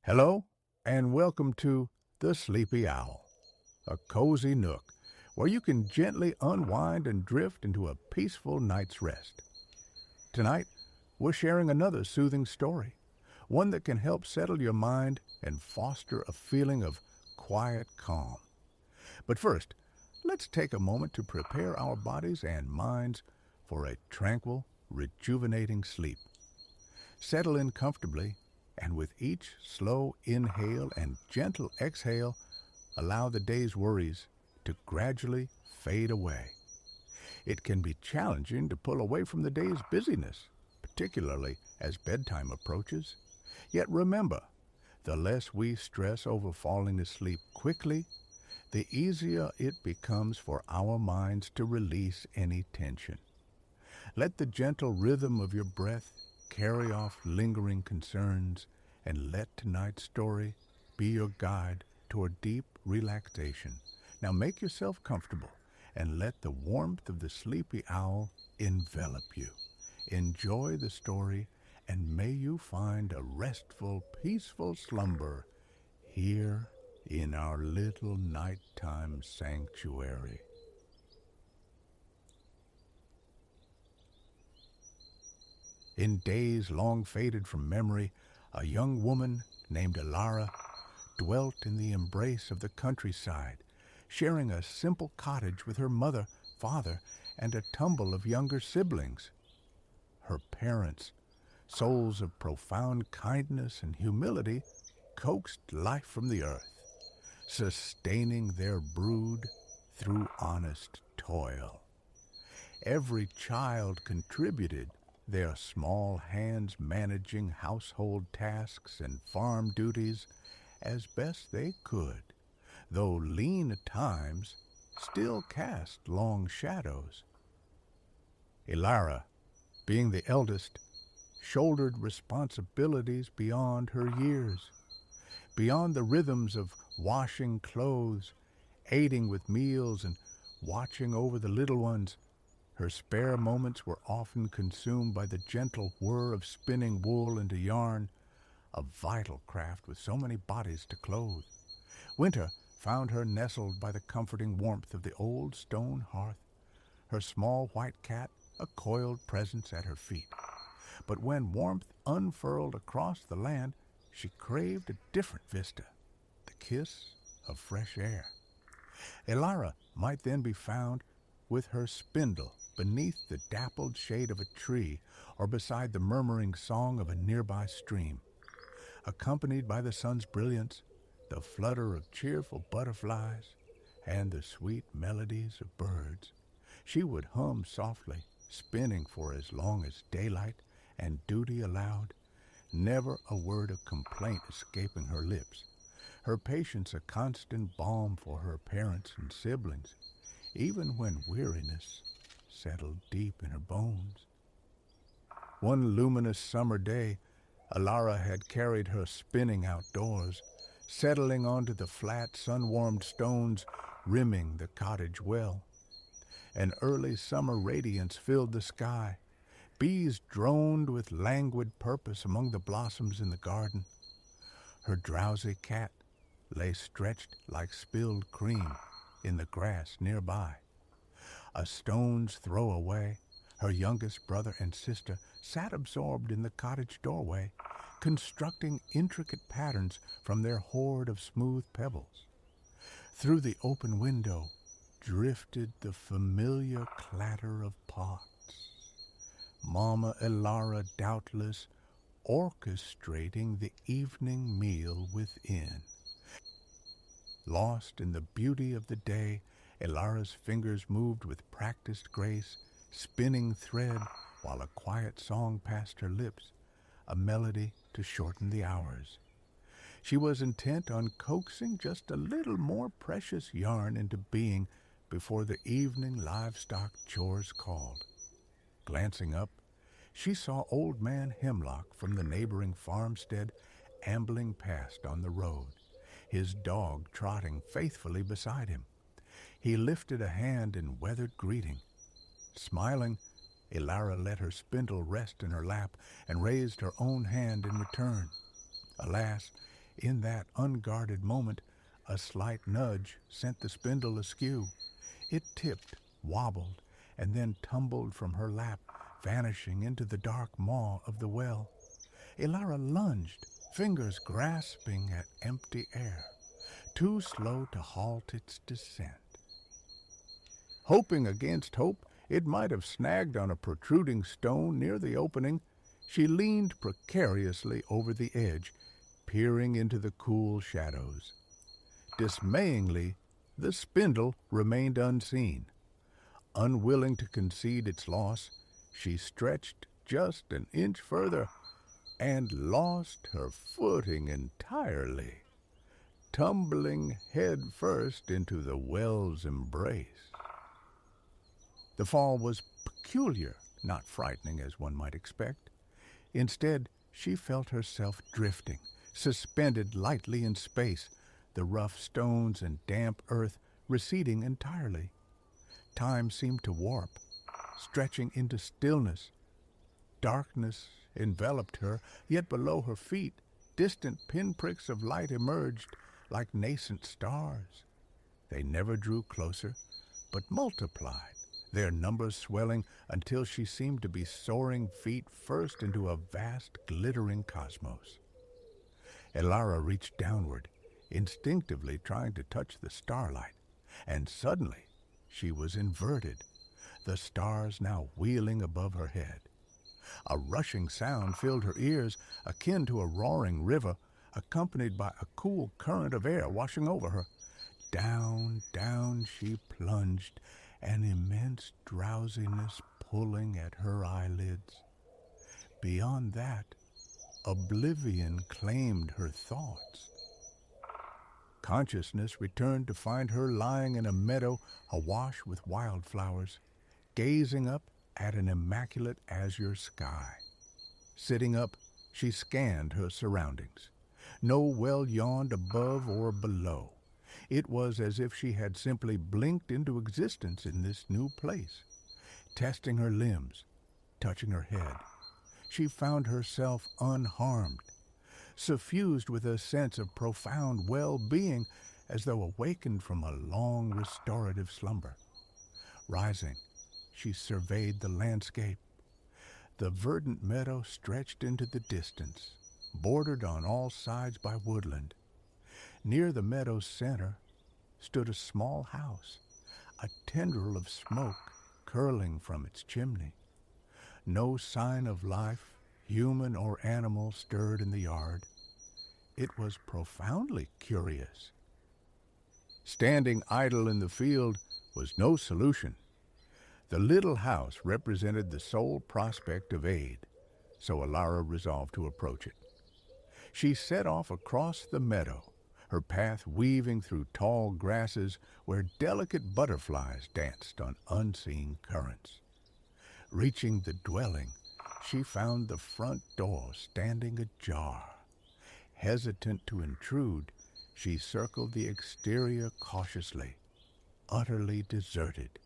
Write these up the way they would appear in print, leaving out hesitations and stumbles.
Hello, and welcome to The Sleepy Owl, a cozy nook where you can gently unwind and drift into a peaceful night's rest. Tonight, we're sharing another soothing story, one that can help settle your mind and foster a feeling of quiet calm. But first, let's take a moment to prepare our bodies and minds for a tranquil, rejuvenating sleep. Settle in comfortably, and with each slow inhale and gentle exhale, allow the day's worries to gradually fade away. It can be challenging to pull away from the day's busyness, particularly as bedtime approaches. Yet remember, the less we stress over falling asleep quickly, the easier it becomes for our minds to release any tension. Let the gentle rhythm of your breath carry off lingering concerns, and let tonight's story be your guide toward deep relaxation. Now make yourself comfortable and let the warmth of the sleepy owl envelop you. Enjoy the story, and may you find a restful, peaceful slumber here in our little nighttime sanctuary. In days long faded from memory, a young woman named Alara dwelt in the embrace of the countryside, sharing a simple cottage with her mother, father, and a tumble of younger siblings. Her parents, souls of profound kindness and humility, coaxed life from the earth, sustaining their brood through honest toil. Every child contributed, their small hands managing household tasks and farm duties as best they could, though lean at times still cast long shadows. Ilara, being the eldest, shouldered responsibilities beyond her years, beyond the rhythms of washing clothes, aiding with meals, and watching over the little ones. Her spare moments were often consumed by the gentle whir of spinning wool into yarn, a vital craft with so many bodies to clothe. Winter found her nestled by the comforting warmth of the old stone hearth, her small white cat a coiled presence at her feet. But when warmth unfurled across the land, she craved a different vista, the kiss of fresh air. Elara might then be found with her spindle beneath the dappled shade of a tree or beside the murmuring song of a nearby stream. Accompanied by the sun's brilliance, the flutter of cheerful butterflies, and the sweet melodies of birds, she would hum softly, spinning for as long as daylight and duty allowed, never a word of complaint escaping her lips, her patience a constant balm for her parents and siblings, even when weariness settled deep in her bones. One luminous summer day, Alara had carried her spinning outdoors, settling onto the flat, sun-warmed stones rimming the cottage well. An early summer radiance filled the sky. Bees droned with languid purpose among the blossoms in the garden. Her drowsy cat lay stretched like spilled cream in the grass nearby. A stone's throw away, her youngest brother and sister sat absorbed in the cottage doorway, constructing intricate patterns from their hoard of smooth pebbles. Through the open window drifted the familiar clatter of pots. Mama Elara doubtless orchestrating the evening meal within. Lost in the beauty of the day, Elara's fingers moved with practiced grace, spinning thread while a quiet song passed her lips, a melody to shorten the hours. She was intent on coaxing just a little more precious yarn into being before the evening livestock chores called. Glancing up, she saw Old Man Hemlock from the neighboring farmstead ambling past on the road, his dog trotting faithfully beside him. He lifted a hand in weathered greeting. Smiling, Elara let her spindle rest in her lap and raised her own hand in return. Alas, In that unguarded moment, a slight nudge sent the spindle askew. It tipped, wobbled, and then tumbled from her lap, vanishing into the dark maw of the well. Elara lunged, fingers grasping at empty air, too slow to halt its descent. Hoping against hope it might have snagged on a protruding stone near the opening, she leaned precariously over the edge, peering into the cool shadows. Dismayingly, the spindle remained unseen. Unwilling to concede its loss, she stretched just an inch further and lost her footing entirely, tumbling head first into the well's embrace. The fall was peculiar, not frightening as one might expect. Instead, she felt herself drifting, suspended lightly in space, the rough stones and damp earth receding entirely. Time seemed to warp, stretching into stillness. Darkness enveloped her, yet below her feet, distant pinpricks of light emerged like nascent stars. They never drew closer, but multiplied, their numbers swelling until she seemed to be soaring feet first into a vast, glittering cosmos. Elara reached downward, instinctively trying to touch the starlight, and suddenly she was inverted, the stars now wheeling above her head. A rushing sound filled her ears, akin to a roaring river, accompanied by a cool current of air washing over her. Down, down she plunged, an immense drowsiness pulling at her eyelids. Beyond that, oblivion claimed her thoughts. Consciousness returned to find her lying in a meadow awash with wildflowers, gazing up at an immaculate azure sky. Sitting up, she scanned her surroundings. No well yawned above or below. It was as if she had simply blinked into existence in this new place. Testing her limbs, touching her head, she found herself unharmed, suffused with a sense of profound well-being as though awakened from a long restorative slumber. Rising, she surveyed the landscape. The verdant meadow stretched into the distance, bordered on all sides by woodland. Near the meadow's center stood a small house, a tendril of smoke curling from its chimney. No sign of life, human or animal, stirred in the yard. It was profoundly curious. Standing idle in the field was no solution. The little house represented the sole prospect of aid, so Elara resolved to approach it. She set off across the meadow, her path weaving through tall grasses where delicate butterflies danced on unseen currents. Reaching the dwelling, she found the front door standing ajar. Hesitant to intrude, she circled the exterior cautiously, utterly deserted.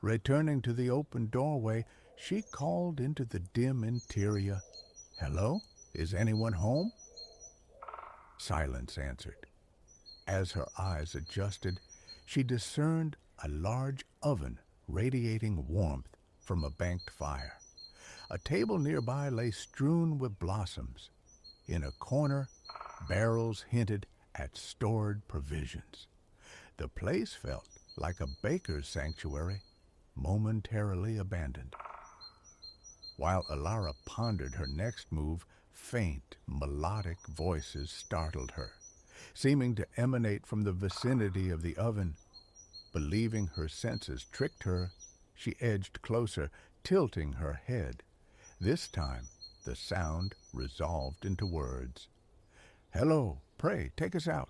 Returning to the open doorway, she called into the dim interior, "Hello? Is anyone home?" Silence answered. As her eyes adjusted, she discerned a large oven radiating warmth from a banked fire. A table nearby lay strewn with blossoms. In a corner, barrels hinted at stored provisions. The place felt like a baker's sanctuary, momentarily abandoned. While Elara pondered her next move, faint, melodic voices startled her, seeming to emanate from the vicinity of the oven. Believing her senses tricked her, she edged closer, tilting her head. This time, the sound resolved into words. "Hello, pray, take us out.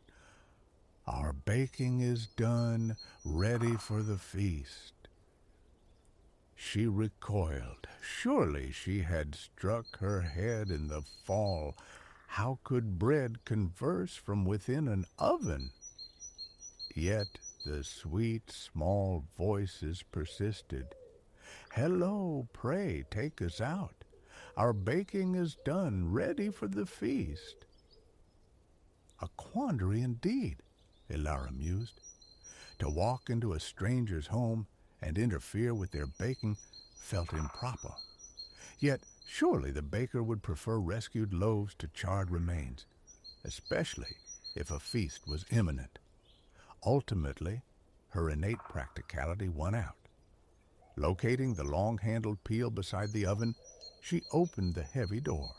Our baking is done, ready for the feast." She recoiled. Surely she had struck her head in the fall. How could bread converse from within an oven? Yet the sweet, small voices persisted. "Hello, pray, take us out. Our baking is done, ready for the feast." A quandary indeed, Elara mused. To walk into a stranger's home and interfere with their baking felt improper. Yet surely the baker would prefer rescued loaves to charred remains, especially if a feast was imminent. Ultimately, her innate practicality won out. Locating the long-handled peel beside the oven, she opened the heavy door.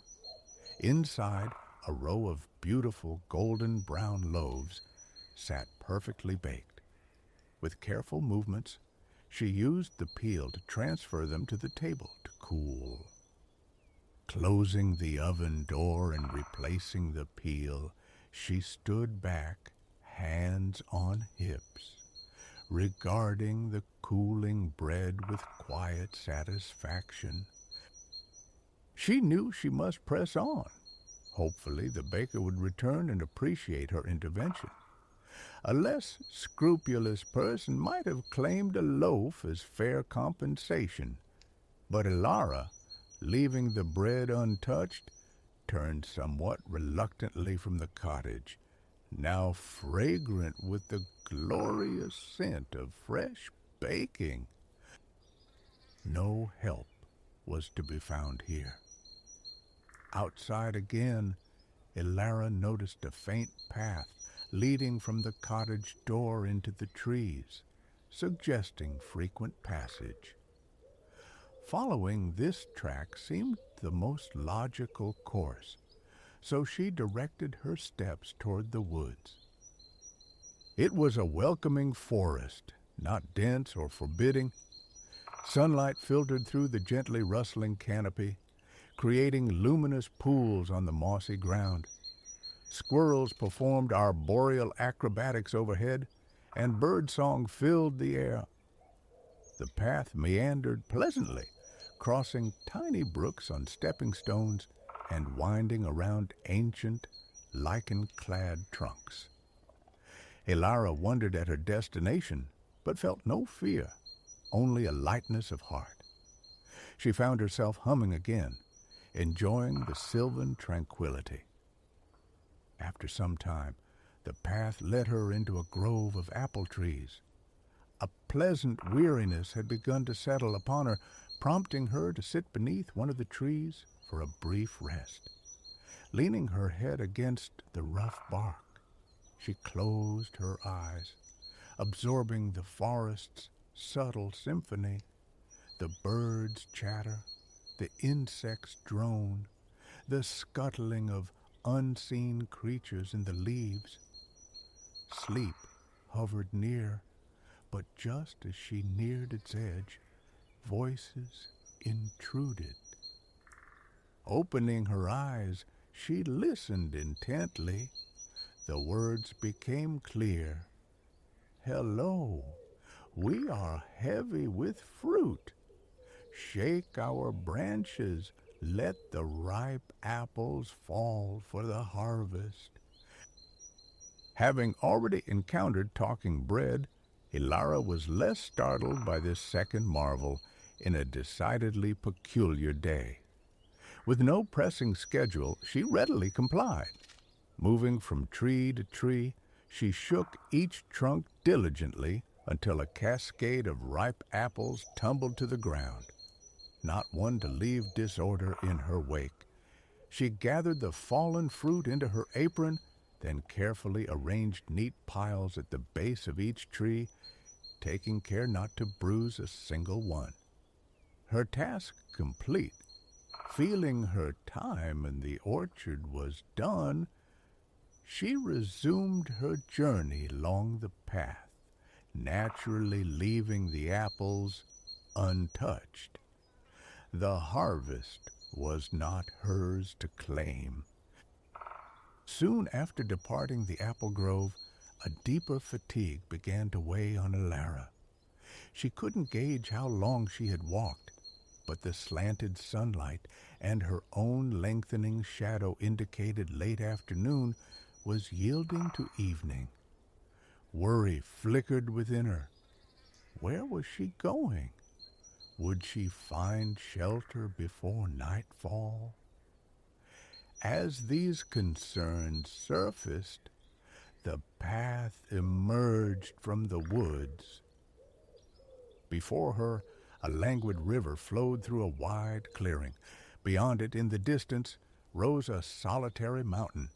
Inside, a row of beautiful golden brown loaves sat perfectly baked. With careful movements, she used the peel to transfer them to the table to cool. Closing the oven door and replacing the peel, she stood back, hands on hips, regarding the cooling bread with quiet satisfaction. She knew she must press on. Hopefully the baker would return and appreciate her intervention. A less scrupulous person might have claimed a loaf as fair compensation, but Elara, leaving the bread untouched, turned somewhat reluctantly from the cottage, now fragrant with the glorious scent of fresh baking. No help was to be found here. Outside again, Elara noticed a faint path leading from the cottage door into the trees, suggesting frequent passage. Following this track seemed the most logical course, so she directed her steps toward the woods. It was a welcoming forest, not dense or forbidding. Sunlight filtered through the gently rustling canopy, creating luminous pools on the mossy ground. Squirrels performed arboreal acrobatics overhead, and birdsong filled the air. The path meandered pleasantly, crossing tiny brooks on stepping stones and winding around ancient, lichen-clad trunks. Elara wondered at her destination, but felt no fear, only a lightness of heart. She found herself humming again, enjoying the sylvan tranquility. After some time, the path led her into a grove of apple trees. A pleasant weariness had begun to settle upon her, prompting her to sit beneath one of the trees for a brief rest. Leaning her head against the rough bark, she closed her eyes, absorbing the forest's subtle symphony. The birds chatter, the insects drone, the scuttling of unseen creatures in the leaves. Sleep hovered near, but just as she neared its edge, voices intruded. Opening her eyes, she listened intently. The words became clear. "Hello, we are heavy with fruit. Shake our branches, let the ripe apples fall for the harvest." Having already encountered talking bread, Elara was less startled by this second marvel in a decidedly peculiar day. With no pressing schedule, she readily complied. Moving from tree to tree, she shook each trunk diligently until a cascade of ripe apples tumbled to the ground. Not one to leave disorder in her wake. She gathered the fallen fruit into her apron, then carefully arranged neat piles at the base of each tree, taking care not to bruise a single one. Her task complete, feeling her time in the orchard was done, she resumed her journey along the path, naturally leaving the apples untouched. The harvest was not hers to claim. Soon after departing the apple grove, a deeper fatigue began to weigh on Elara. She couldn't gauge how long she had walked, but the slanted sunlight and her own lengthening shadow indicated late afternoon was yielding to evening. Worry flickered within her. Where was she going? Would she find shelter before nightfall? As these concerns surfaced, the path emerged from the woods. Before her, a languid river flowed through a wide clearing. Beyond it, in the distance, rose a solitary mountain.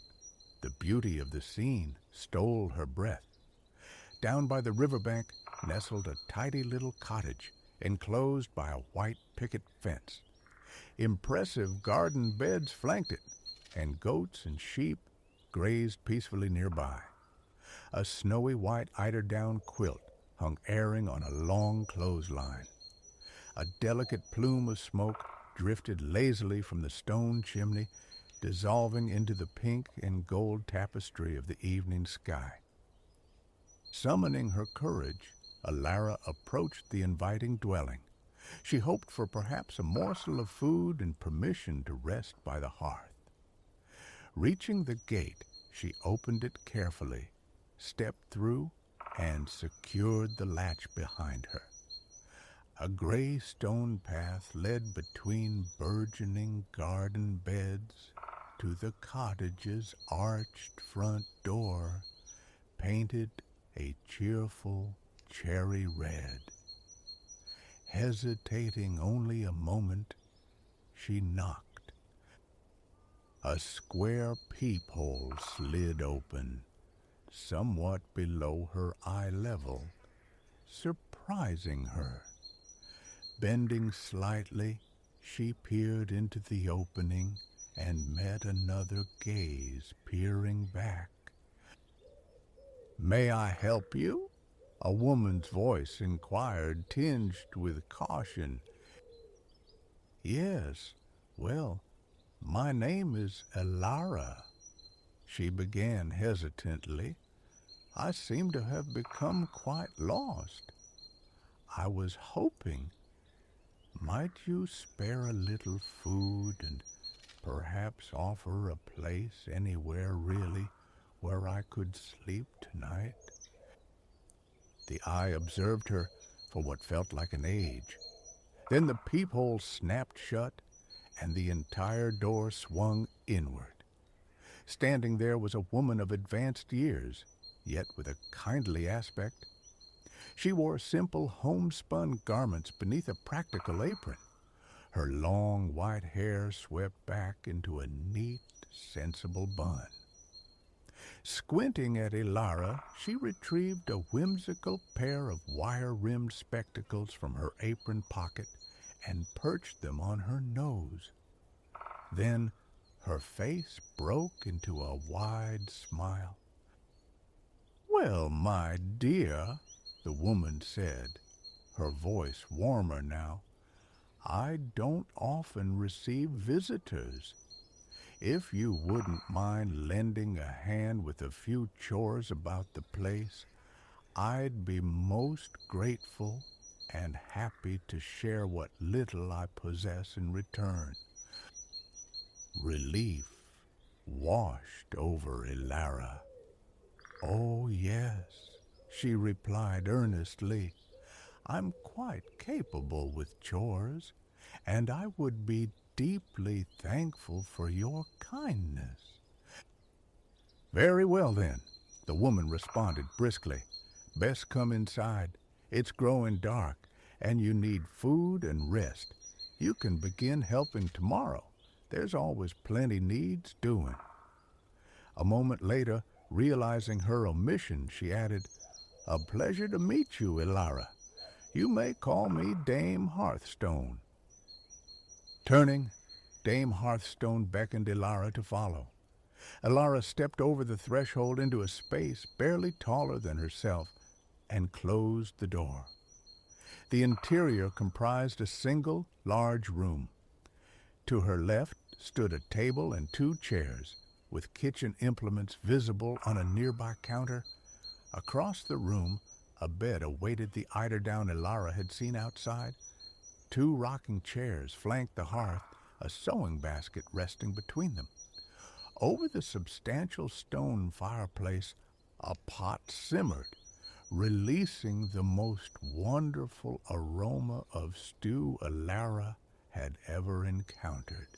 The beauty of the scene stole her breath. Down by the riverbank nestled a tidy little cottage, enclosed by a white picket fence. Impressive garden beds flanked it, and goats and sheep grazed peacefully nearby. A snowy white eiderdown quilt hung airing on a long clothesline. A delicate plume of smoke drifted lazily from the stone chimney, dissolving into the pink and gold tapestry of the evening sky. Summoning her courage, Alara approached the inviting dwelling. She hoped for perhaps a morsel of food and permission to rest by the hearth. Reaching the gate, she opened it carefully, stepped through, and secured the latch behind her. A gray stone path led between burgeoning garden beds to the cottage's arched front door, painted a cheerful cherry red. Hesitating only a moment, she knocked. A square peephole slid open, somewhat below her eye level, surprising her. Bending slightly, she peered into the opening and met another gaze peering back. "May I help you?" a woman's voice inquired, tinged with caution. "Yes, well, my name is Alara," she began hesitantly. "I seem to have become quite lost. I was hoping, might you spare a little food and perhaps offer a place anywhere really where I could sleep tonight?" The eye observed her for what felt like an age. Then the peephole snapped shut, and the entire door swung inward. Standing there was a woman of advanced years, yet with a kindly aspect. She wore simple homespun garments beneath a practical apron. Her long white hair swept back into a neat, sensible bun. Squinting at Alara, she retrieved a whimsical pair of wire-rimmed spectacles from her apron pocket and perched them on her nose. Then her face broke into a wide smile. "Well, my dear," the woman said, her voice warmer now, "I don't often receive visitors. If you wouldn't mind lending a hand with a few chores about the place, I'd be most grateful and happy to share what little I possess in return." Relief washed over Alara. "Oh, yes," she replied earnestly. "I'm quite capable with chores, and I would be deeply thankful for your kindness." "Very well, then," the woman responded briskly. "Best come inside. It's growing dark, and you need food and rest. You can begin helping tomorrow. There's always plenty needs doing." A moment later, realizing her omission, she added, "A pleasure to meet you, Alara. You may call me Dame Hearthstone." Turning, Dame Hearthstone beckoned Alara to follow. Alara stepped over the threshold into a space barely taller than herself and closed the door. The interior comprised a single, large room. To her left stood a table and two chairs, with kitchen implements visible on a nearby counter. Across the room, a bed awaited the eiderdown Alara had seen outside. Two rocking chairs flanked the hearth, a sewing basket resting between them. Over the substantial stone fireplace, a pot simmered, releasing the most wonderful aroma of stew Alara had ever encountered.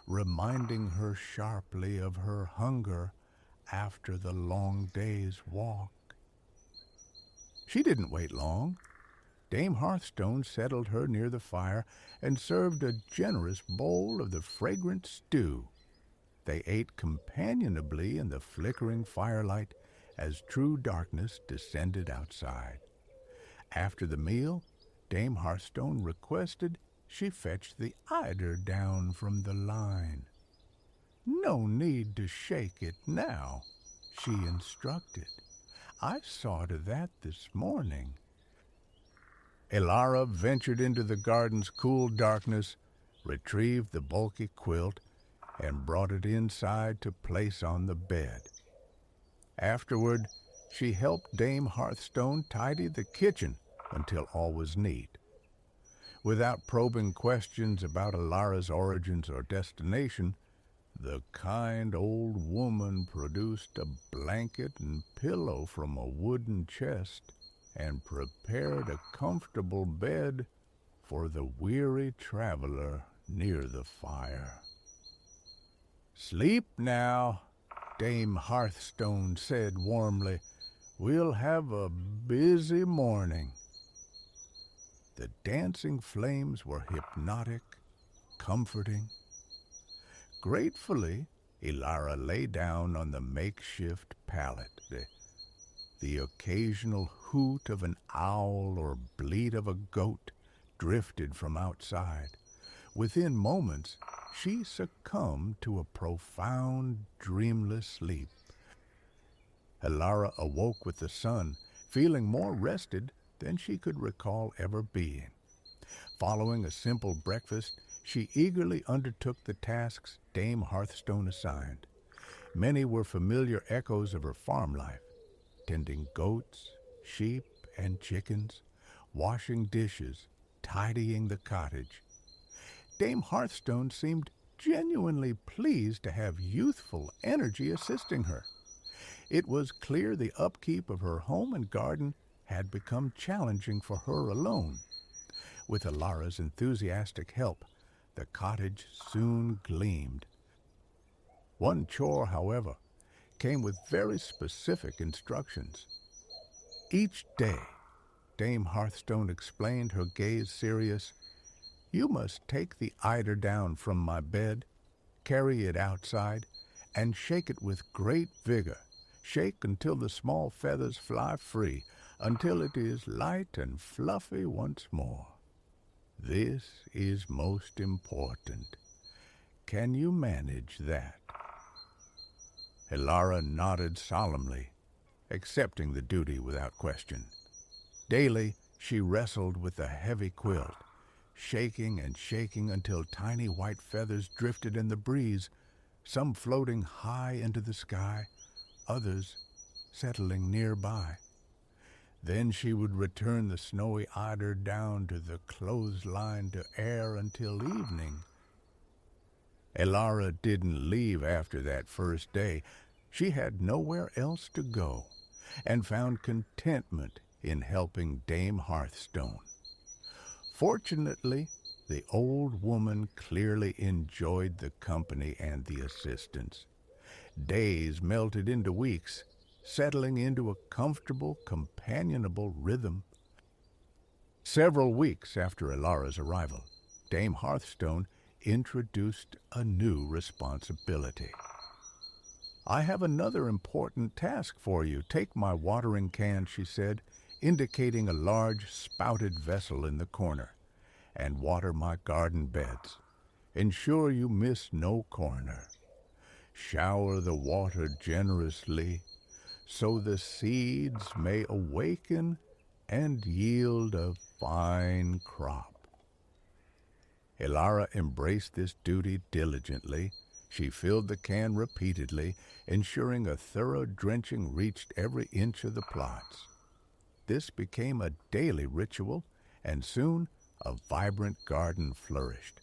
reminding her sharply of her hunger after the long day's walk. She didn't wait long. Dame Hearthstone settled her near the fire and served a generous bowl of the fragrant stew. They ate companionably in the flickering firelight as true darkness descended outside. After the meal, Dame Hearthstone requested she fetch the eider down from the line. "No need to shake it now," she instructed. "I saw to that this morning." Elara ventured into the garden's cool darkness, retrieved the bulky quilt, and brought it inside to place on the bed. Afterward, she helped Dame Hearthstone tidy the kitchen until all was neat. Without probing questions about Elara's origins or destination, the kind old woman produced a blanket and pillow from a wooden chest and prepared a comfortable bed for the weary traveler near the fire. "Sleep now," Dame Hearthstone said warmly. "We'll have a busy morning." The dancing flames were hypnotic, comforting. Gratefully, Elara lay down on the makeshift pallet. The occasional hoot of an owl or bleat of a goat drifted from outside. Within moments, she succumbed to a profound, dreamless sleep. Elara awoke with the sun, feeling more rested than she could recall ever being. Following a simple breakfast, she eagerly undertook the tasks Dame Hearthstone assigned. Many were familiar echoes of her farm life, tending goats, sheep, and chickens, washing dishes, tidying the cottage. Dame Hearthstone seemed genuinely pleased to have youthful energy assisting her. It was clear the upkeep of her home and garden had become challenging for her alone. With Elara's enthusiastic help, the cottage soon gleamed. One chore, however, came with very specific instructions. Each day, Dame Hearthstone explained, her gaze serious, "You must take the eider down from my bed, carry it outside, and shake it with great vigor. Shake until the small feathers fly free, until it is light and fluffy once more. This is most important. Can you manage that?" Elara nodded solemnly, accepting the duty without question. Daily, she wrestled with the heavy quilt, shaking and shaking until tiny white feathers drifted in the breeze, some floating high into the sky, others settling nearby. Then she would return the snowy eider down to the clothesline to air until evening. Elara didn't leave after that first day. She had nowhere else to go, and found contentment in helping Dame Hearthstone. Fortunately, the old woman clearly enjoyed the company and the assistance. Days melted into weeks, settling into a comfortable, companionable rhythm. Several weeks after Elara's arrival, Dame Hearthstone introduced a new responsibility. "I have another important task for you. Take my watering can," she said, indicating a large spouted vessel in the corner, "and water my garden beds. Ensure you miss no corner. Shower the water generously, so the seeds may awaken and yield a fine crop." Elara embraced this duty diligently. She filled the can repeatedly, ensuring a thorough drenching reached every inch of the plots. This became a daily ritual, and soon a vibrant garden flourished.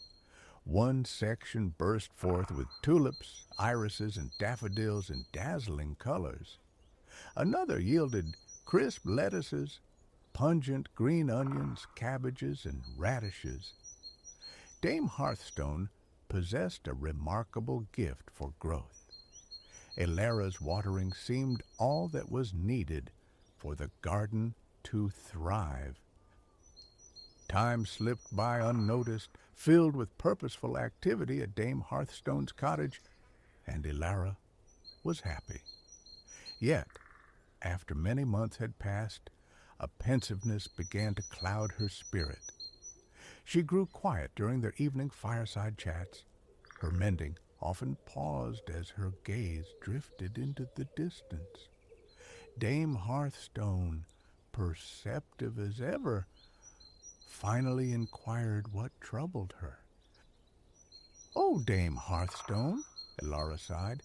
One section burst forth with tulips, irises, and daffodils in dazzling colors. Another yielded crisp lettuces, pungent green onions, cabbages, and radishes. Dame Hearthstone possessed a remarkable gift for growth. Elara's watering seemed all that was needed for the garden to thrive. Time slipped by unnoticed, filled with purposeful activity at Dame Hearthstone's cottage, and Elara was happy. Yet, after many months had passed, a pensiveness began to cloud her spirit. She grew quiet during their evening fireside chats. Her mending often paused as her gaze drifted into the distance. Dame Hearthstone, perceptive as ever, finally inquired what troubled her. "Oh, Dame Hearthstone," Elara sighed,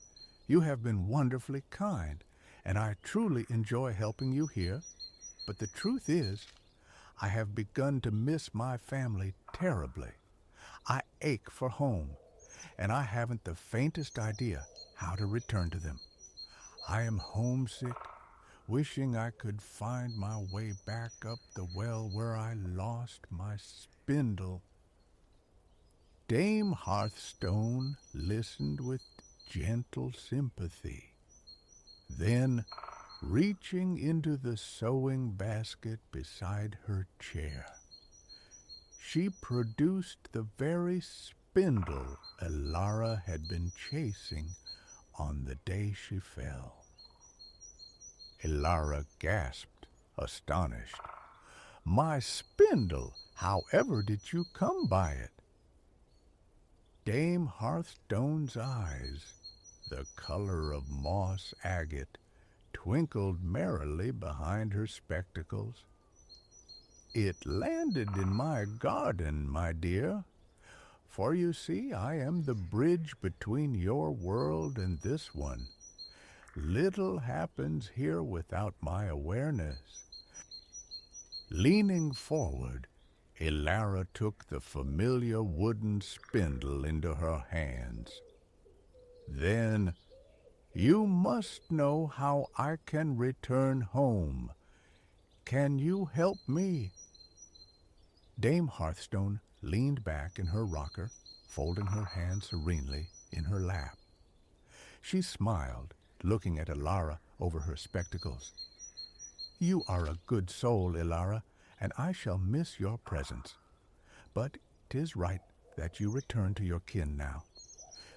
"you have been wonderfully kind, and I truly enjoy helping you here. But the truth is, I have begun to miss my family terribly. I ache for home, and I haven't the faintest idea how to return to them. I am homesick, wishing I could find my way back up the well where I lost my spindle." Dame Hearthstone listened with gentle sympathy. Then, reaching into the sewing basket beside her chair, she produced the very spindle Elara had been chasing on the day she fell. Elara gasped, astonished. "My spindle! However did you come by it?" Dame Hearthstone's eyes, the color of moss agate, twinkled merrily behind her spectacles. "It landed in my garden, my dear. For you see, I am the bridge between your world and this one. Little happens here without my awareness." Leaning forward, Elara took the familiar wooden spindle into her hands. "Then, you must know how I can return home. Can you help me?" Dame Hearthstone leaned back in her rocker, folding her hands serenely in her lap. She smiled, looking at Elara over her spectacles. "You are a good soul, Elara, and I shall miss your presence. But 'tis right that you return to your kin now.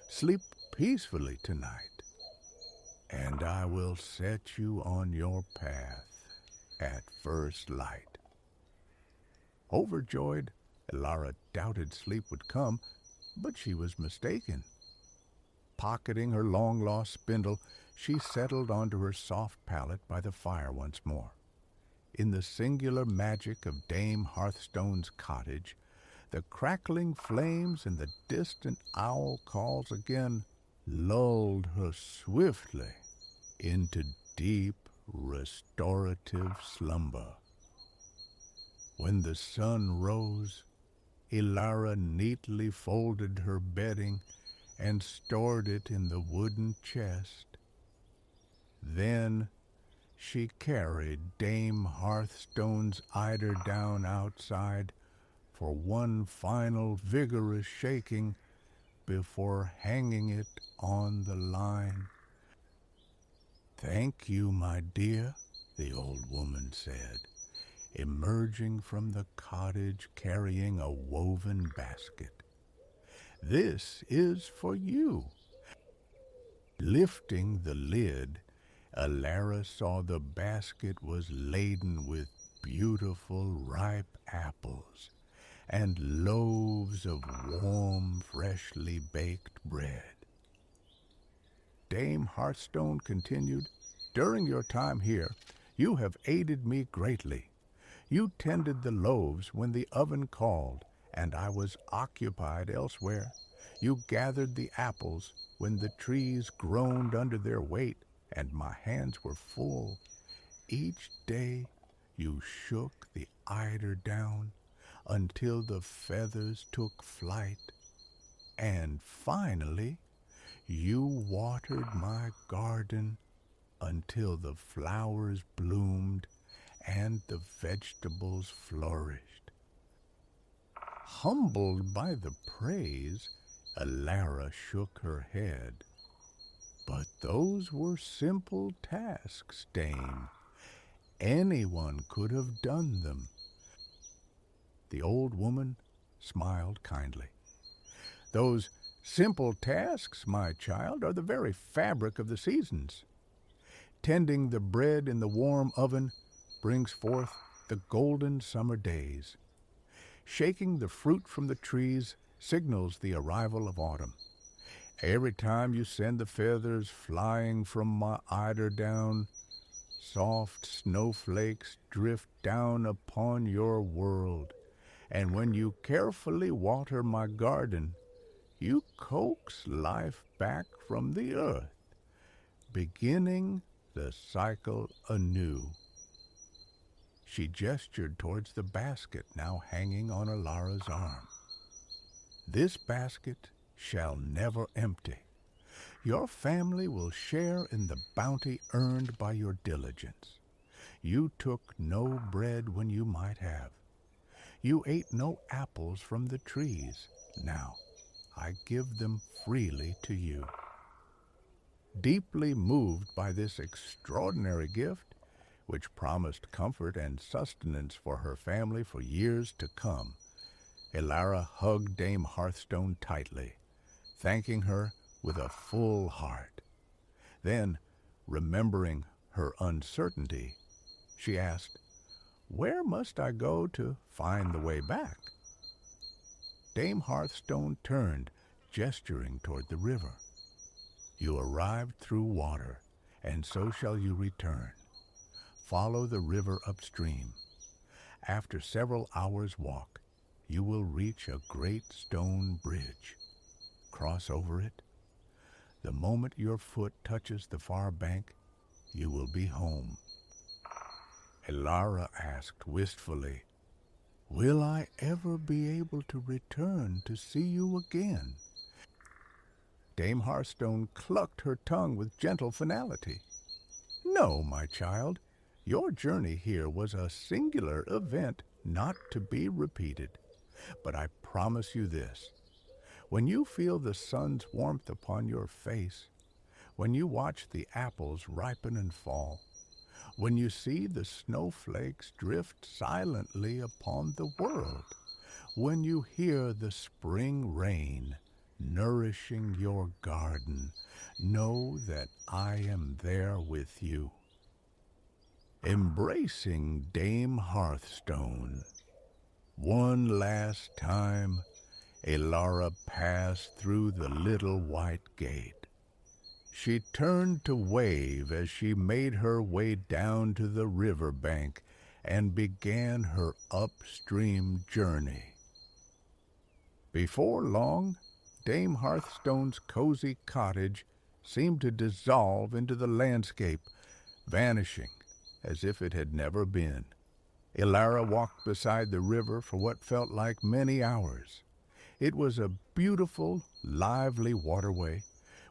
Sleep peacefully tonight, and I will set you on your path at first light." Overjoyed, Elara doubted sleep would come, but she was mistaken. Pocketing her long-lost spindle, she settled onto her soft pallet by the fire once more. In the singular magic of Dame Hearthstone's cottage, the crackling flames and the distant owl calls again lulled her swiftly into deep, restorative slumber. When the sun rose, Elara neatly folded her bedding and stored it in the wooden chest. Then she carried Dame Hearthstone's eider down outside for one final vigorous shaking before hanging it on the line. "Thank you, my dear," the old woman said, emerging from the cottage carrying a woven basket. "This is for you." Lifting the lid, Elara saw the basket was laden with beautiful ripe apples and loaves of warm, freshly baked bread. Dame Hearthstone continued, "During your time here, you have aided me greatly. You tended the loaves when the oven called, and I was occupied elsewhere. You gathered the apples when the trees groaned under their weight, and my hands were full. Each day you shook the eider down until the feathers took flight, and finally you watered my garden until the flowers bloomed and the vegetables flourished." Humbled by the praise, Alara shook her head. But those were simple tasks, Dame. Anyone could have done them. The old woman smiled kindly. Those simple tasks, my child, are the very fabric of the seasons. Tending the bread in the warm oven brings forth the golden summer days. Shaking the fruit from the trees signals the arrival of autumn. Every time you send the feathers flying from my eider down, soft snowflakes drift down upon your world. And when you carefully water my garden, you coax life back from the earth, beginning the cycle anew. She gestured towards the basket now hanging on Alara's arm. This basket shall never empty. Your family will share in the bounty earned by your diligence. You took no bread when you might have. You ate no apples from the trees. Now, I give them freely to you. Deeply moved by this extraordinary gift, which promised comfort and sustenance for her family for years to come, Alara hugged Dame Hearthstone tightly, thanking her with a full heart. Then, remembering her uncertainty, she asked, "Where must I go to find the way back?" Dame Hearthstone turned, gesturing toward the river. "You arrived through water, and so shall you return. Follow the river upstream. After several hours' walk, you will reach a great stone bridge. Cross over it. The moment your foot touches the far bank, you will be home." Alara asked wistfully, "Will I ever be able to return to see you again?" Dame Hearthstone clucked her tongue with gentle finality. "No, my child. Your journey here was a singular event not to be repeated. But I promise you this. When you feel the sun's warmth upon your face, when you watch the apples ripen and fall, when you see the snowflakes drift silently upon the world, when you hear the spring rain nourishing your garden, know that I am there with you." Embracing Dame Hearthstone, one last time, Alara passed through the little white gate. She turned to wave as she made her way down to the river bank and began her upstream journey. Before long, Dame Hearthstone's cozy cottage seemed to dissolve into the landscape, vanishing as if it had never been. Alara walked beside the river for what felt like many hours. It was a beautiful, lively waterway,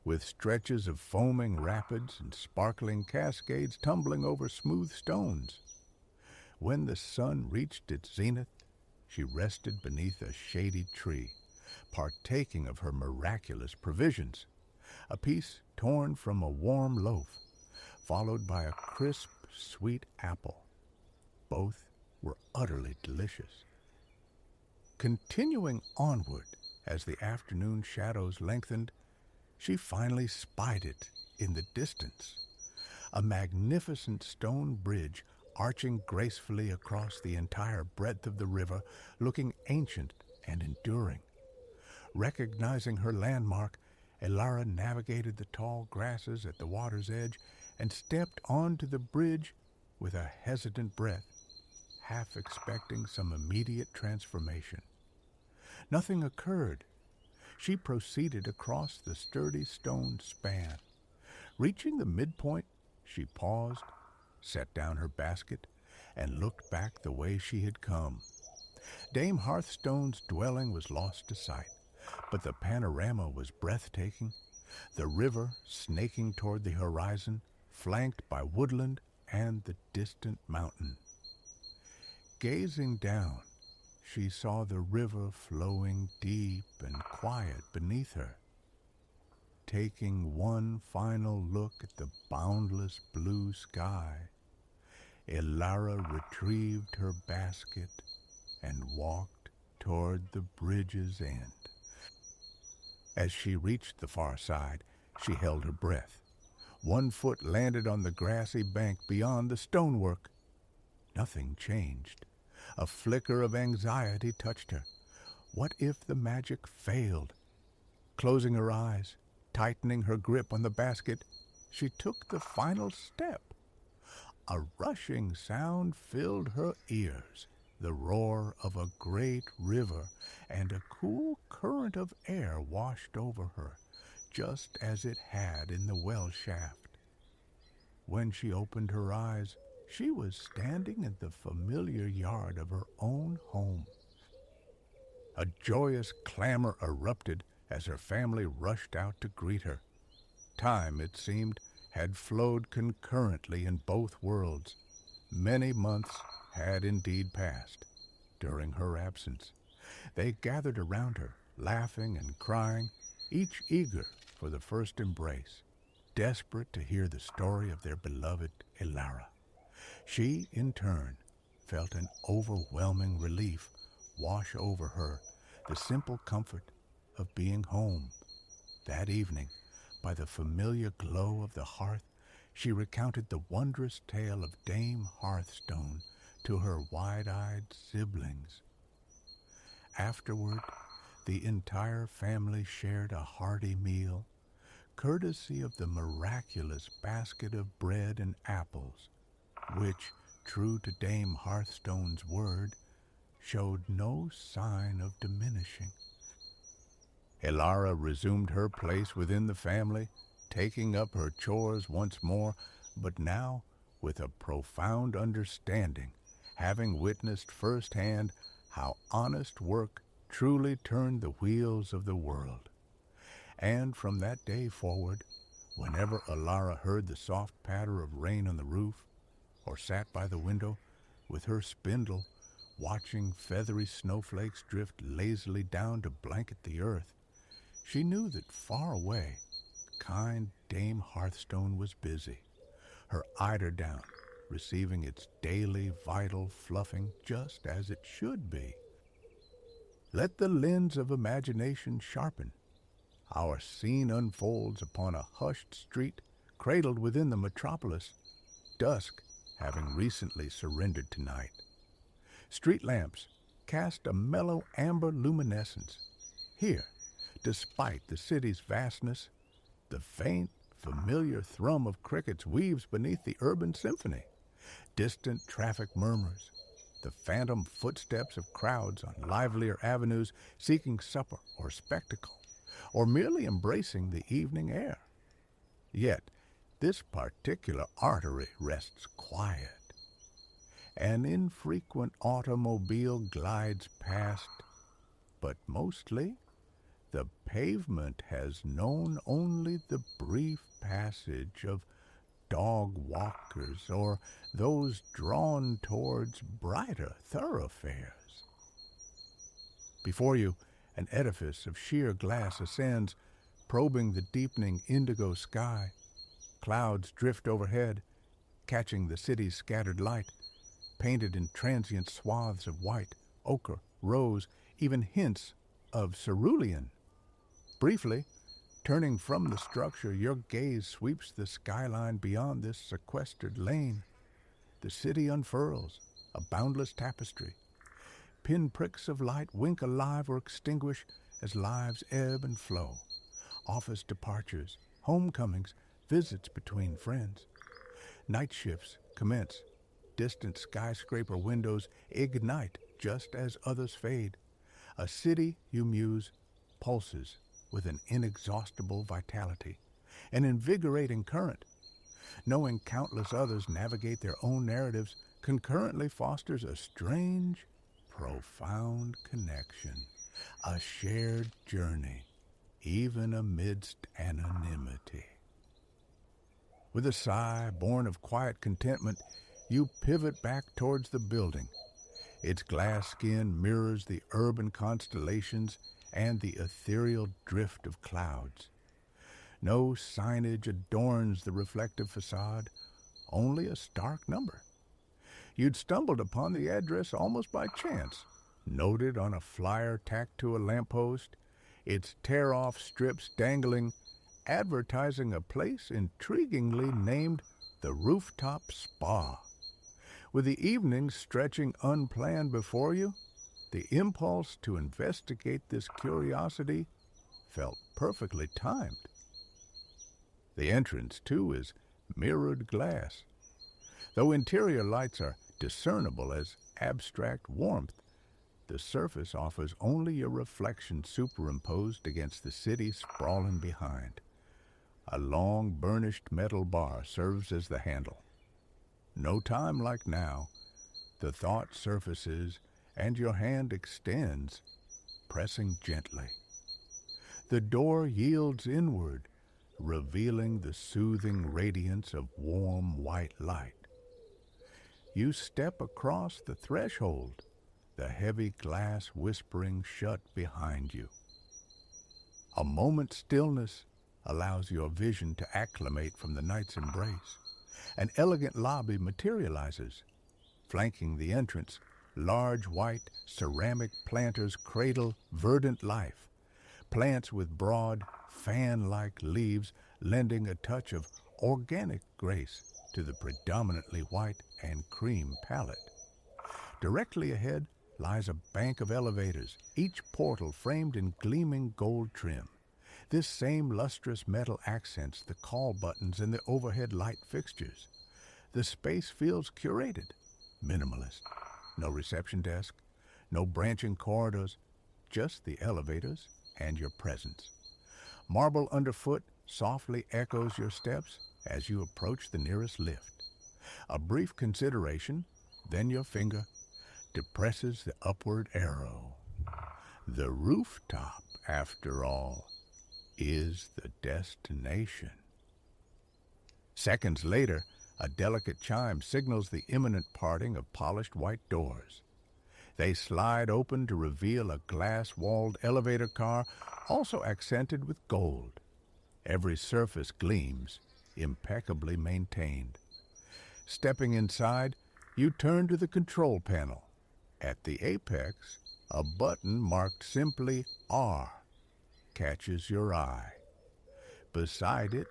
with stretches of foaming rapids and sparkling cascades tumbling over smooth stones. When the sun reached its zenith, she rested beneath a shady tree, partaking of her miraculous provisions, a piece torn from a warm loaf, followed by a crisp, sweet apple. Both were utterly delicious. Continuing onward as the afternoon shadows lengthened, she finally spied it in the distance, a magnificent stone bridge arching gracefully across the entire breadth of the river, looking ancient and enduring. Recognizing her landmark, Alara navigated the tall grasses at the water's edge and stepped onto the bridge with a hesitant breath, half expecting some immediate transformation. Nothing occurred. She proceeded across the sturdy stone span. Reaching the midpoint, she paused, set down her basket, and looked back the way she had come. Dame Hearthstone's dwelling was lost to sight, but the panorama was breathtaking, the river snaking toward the horizon, flanked by woodland and the distant mountain. Gazing down, she saw the river flowing deep and quiet beneath her. Taking one final look at the boundless blue sky, Elara retrieved her basket and walked toward the bridge's end. As she reached the far side, she held her breath. One foot landed on the grassy bank beyond the stonework. Nothing changed. A flicker of anxiety touched her. What if the magic failed? Closing her eyes, tightening her grip on the basket, she took the final step. A rushing sound filled her ears, the roar of a great river, and a cool current of air washed over her, just as it had in the well shaft. When she opened her eyes, she was standing in the familiar yard of her own home. A joyous clamor erupted as her family rushed out to greet her. Time, it seemed, had flowed concurrently in both worlds. Many months had indeed passed during her absence. They gathered around her, laughing and crying, each eager for the first embrace, desperate to hear the story of their beloved Elara. She, in turn, felt an overwhelming relief wash over her, the simple comfort of being home. That evening, by the familiar glow of the hearth, she recounted the wondrous tale of Dame Hearthstone to her wide-eyed siblings. Afterward, the entire family shared a hearty meal, courtesy of the miraculous basket of bread and apples, which, true to Dame Hearthstone's word, showed no sign of diminishing. Elara resumed her place within the family, taking up her chores once more, but now with a profound understanding, having witnessed firsthand how honest work truly turned the wheels of the world. And from that day forward, whenever Elara heard the soft patter of rain on the roof, or sat by the window with her spindle, watching feathery snowflakes drift lazily down to blanket the earth, she knew that far away, kind Dame Hearthstone was busy, her eiderdown receiving its daily vital fluffing just as it should be. Let the lens of imagination sharpen. Our scene unfolds upon a hushed street cradled within the metropolis, dusk having recently surrendered to night. Street lamps cast a mellow amber luminescence. Here, despite the city's vastness, the faint, familiar thrum of crickets weaves beneath the urban symphony. Distant traffic murmurs, the phantom footsteps of crowds on livelier avenues seeking supper or spectacle, or merely embracing the evening air. Yet, this particular artery rests quiet. An infrequent automobile glides past, but mostly the pavement has known only the brief passage of dog walkers or those drawn towards brighter thoroughfares. Before you, an edifice of sheer glass ascends, probing the deepening indigo sky. Clouds drift overhead, catching the city's scattered light, painted in transient swaths of white, ochre, rose, even hints of cerulean. Briefly, turning from the structure, your gaze sweeps the skyline beyond this sequestered lane. The city unfurls, a boundless tapestry. Pinpricks of light wink alive or extinguish as lives ebb and flow. Office departures, homecomings, visits between friends. Night shifts commence. Distant skyscraper windows ignite just as others fade. A city, you muse, pulses with an inexhaustible vitality, an invigorating current. Knowing countless others navigate their own narratives concurrently fosters a strange, profound connection, a shared journey, even amidst anonymity. With a sigh born of quiet contentment, you pivot back towards the building. Its glass skin mirrors the urban constellations and the ethereal drift of clouds. No signage adorns the reflective facade, only a stark number. You'd stumbled upon the address almost by chance, noted on a flyer tacked to a lamppost, its tear-off strips dangling, advertising a place intriguingly named the Rooftop Spa. With the evening stretching unplanned before you, the impulse to investigate this curiosity felt perfectly timed. The entrance, too, is mirrored glass. Though interior lights are discernible as abstract warmth, the surface offers only a reflection superimposed against the city sprawling behind. A long burnished metal bar serves as the handle. No time like now, the thought surfaces and your hand extends, pressing gently. The door yields inward, revealing the soothing radiance of warm white light. You step across the threshold, the heavy glass whispering shut behind you. A moment's stillness allows your vision to acclimate from the night's embrace. An elegant lobby materializes. Flanking the entrance, large white ceramic planters cradle verdant life. Plants with broad, fan-like leaves lending a touch of organic grace to the predominantly white and cream palette. Directly ahead lies a bank of elevators, each portal framed in gleaming gold trim. This same lustrous metal accents the call buttons and the overhead light fixtures. The space feels curated, minimalist. No reception desk, no branching corridors, just the elevators and your presence. Marble underfoot softly echoes your steps as you approach the nearest lift. A brief consideration, then your finger depresses the upward arrow. The rooftop, after all, is the destination. Seconds later, a delicate chime signals the imminent parting of polished white doors. They slide open to reveal a glass-walled elevator car, also accented with gold. Every surface gleams, impeccably maintained. Stepping inside, you turn to the control panel. At the apex, a button marked simply R catches your eye. Beside it,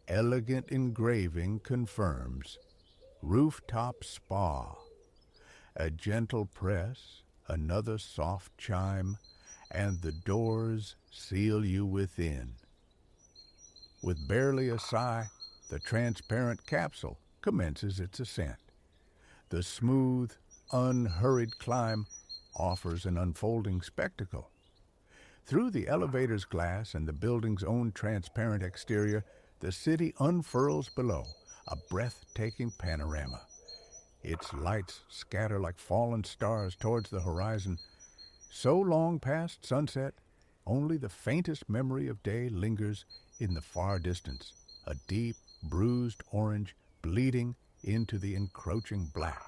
elegant engraving confirms Rooftop Spa. A gentle press, another soft chime, and the doors seal you within. With barely a sigh, the transparent capsule commences its ascent. The smooth, unhurried climb offers an unfolding spectacle. Through the elevator's glass and the building's own transparent exterior, the city unfurls below, a breathtaking panorama. Its lights scatter like fallen stars towards the horizon. So long past sunset, only the faintest memory of day lingers in the far distance, a deep, bruised orange bleeding into the encroaching black.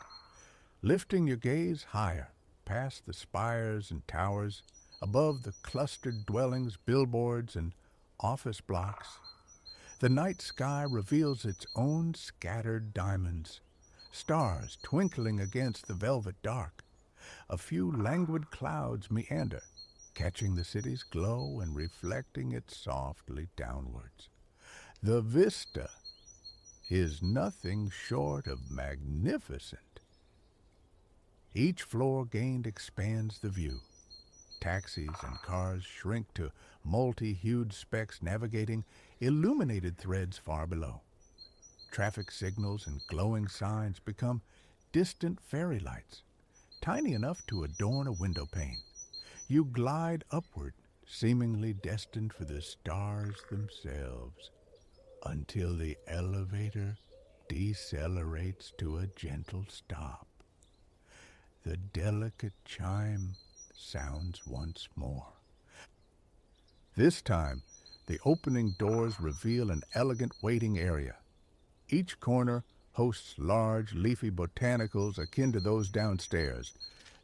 Lifting your gaze higher, past the spires and towers, above the clustered dwellings, billboards, and office blocks, the night sky reveals its own scattered diamonds, stars twinkling against the velvet dark. A few languid clouds meander, catching the city's glow and reflecting it softly downwards. The vista is nothing short of magnificent. Each floor gained expands the view. Taxis and cars shrink to multi-hued specks navigating illuminated threads far below. Traffic signals and glowing signs become distant fairy lights, tiny enough to adorn a window pane. You glide upward, seemingly destined for the stars themselves, until the elevator decelerates to a gentle stop. The delicate chime sounds once more. This time, the opening doors reveal an elegant waiting area. Each corner hosts large, leafy botanicals akin to those downstairs.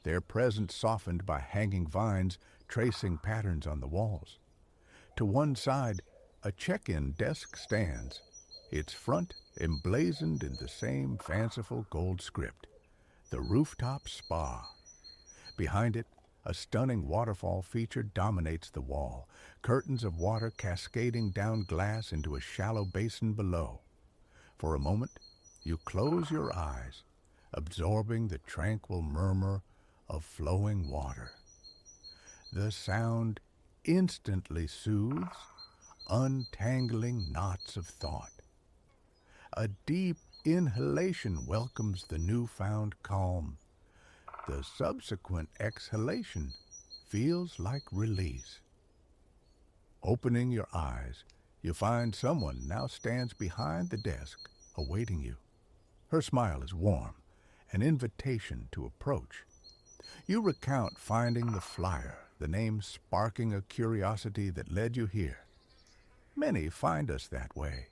their presence softened by hanging vines tracing patterns on the walls. To one side, a check-in desk stands, its front emblazoned in the same fanciful gold script, the Rooftop Spa. Behind it, a stunning waterfall feature dominates the wall, curtains of water cascading down glass into a shallow basin below. For a moment, you close your eyes, absorbing the tranquil murmur of flowing water. The sound instantly soothes, untangling knots of thought. A deep inhalation welcomes the newfound calm. The subsequent exhalation feels like release. Opening your eyes, you find someone now stands behind the desk, awaiting you. Her smile is warm, an invitation to approach. You recount finding the flyer, the name sparking a curiosity that led you here. Many find us that way,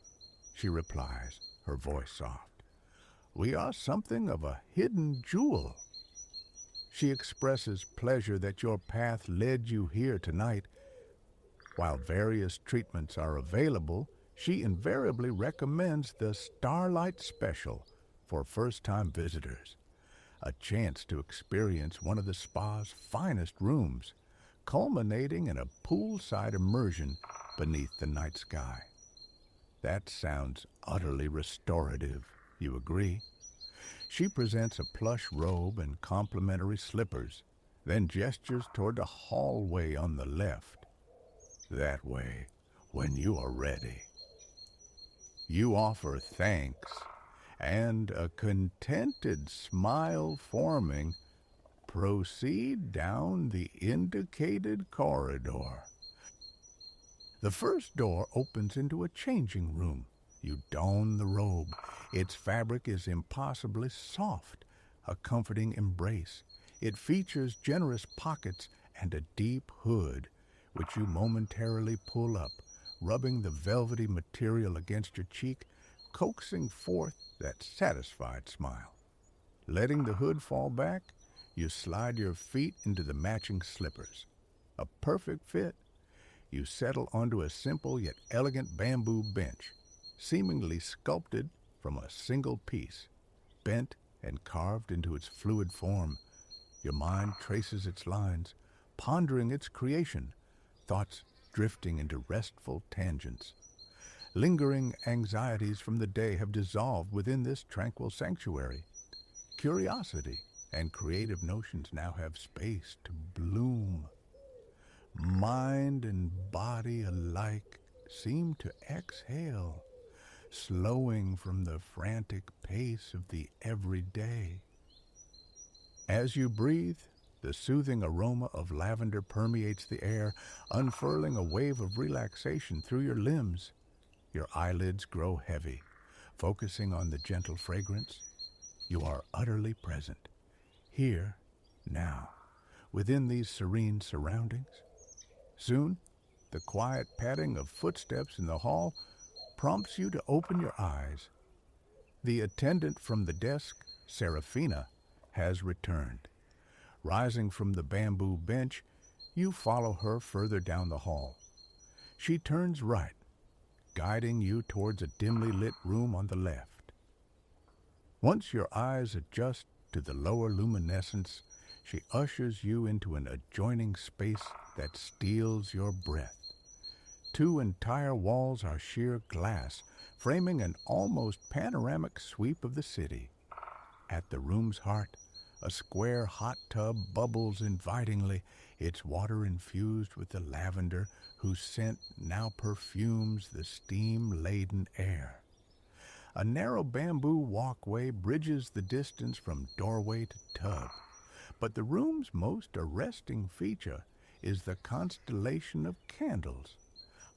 she replies, her voice soft. We are something of a hidden jewel. She expresses pleasure that your path led you here tonight. While various treatments are available, she invariably recommends the Starlight Special for first-time visitors, a chance to experience one of the spa's finest rooms, culminating in a poolside immersion beneath the night sky. That sounds utterly restorative, you agree? She presents a plush robe and complimentary slippers, then gestures toward the hallway on the left. That way, when you are ready. You offer thanks, and a contented smile forming, proceed down the indicated corridor. The first door opens into a changing room. You don the robe. Its fabric is impossibly soft, a comforting embrace. It features generous pockets and a deep hood, which you momentarily pull up, rubbing the velvety material against your cheek, coaxing forth that satisfied smile. Letting the hood fall back, you slide your feet into the matching slippers. A perfect fit. You settle onto a simple yet elegant bamboo bench, seemingly sculpted from a single piece, bent and carved into its fluid form. Your mind traces its lines, pondering its creation, thoughts drifting into restful tangents. Lingering anxieties from the day have dissolved within this tranquil sanctuary. Curiosity and creative notions now have space to bloom. Mind and body alike seem to exhale, slowing from the frantic pace of the everyday. As you breathe, the soothing aroma of lavender permeates the air, unfurling a wave of relaxation through your limbs. Your eyelids grow heavy, focusing on the gentle fragrance. You are utterly present, here, now, within these serene surroundings. Soon, the quiet padding of footsteps in the hall prompts you to open your eyes. The attendant from the desk, Serafina, has returned. Rising from the bamboo bench, you follow her further down the hall. She turns right, guiding you towards a dimly lit room on the left. Once your eyes adjust to the lower luminescence, she ushers you into an adjoining space that steals your breath. 2 entire walls are sheer glass, framing an almost panoramic sweep of the city. At the room's heart, a square hot tub bubbles invitingly, its water infused with the lavender whose scent now perfumes the steam-laden air. A narrow bamboo walkway bridges the distance from doorway to tub, but the room's most arresting feature is the constellation of candles.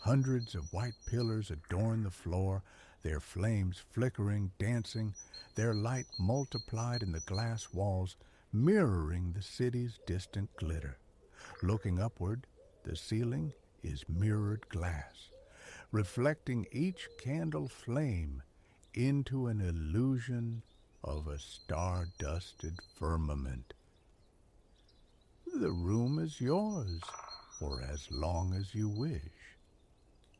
Hundreds of white pillars adorn the floor, their flames flickering, dancing, their light multiplied in the glass walls, mirroring the city's distant glitter. Looking upward, the ceiling is mirrored glass, reflecting each candle flame into an illusion of a star-dusted firmament. The room is yours for as long as you wish,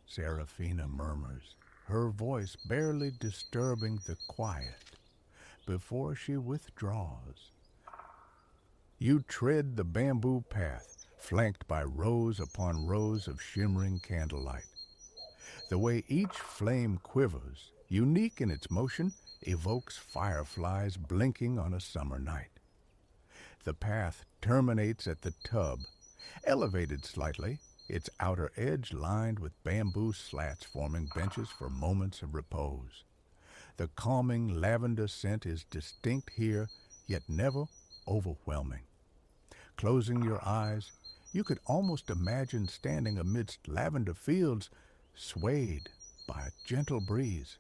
Serafina murmurs, her voice barely disturbing the quiet before she withdraws. You tread the bamboo path, flanked by rows upon rows of shimmering candlelight. The way each flame quivers, unique in its motion, evokes fireflies blinking on a summer night. The path terminates at the tub, elevated slightly, its outer edge lined with bamboo slats forming benches for moments of repose. The calming lavender scent is distinct here, yet never overwhelming. Closing your eyes, you could almost imagine standing amidst lavender fields swayed by a gentle breeze.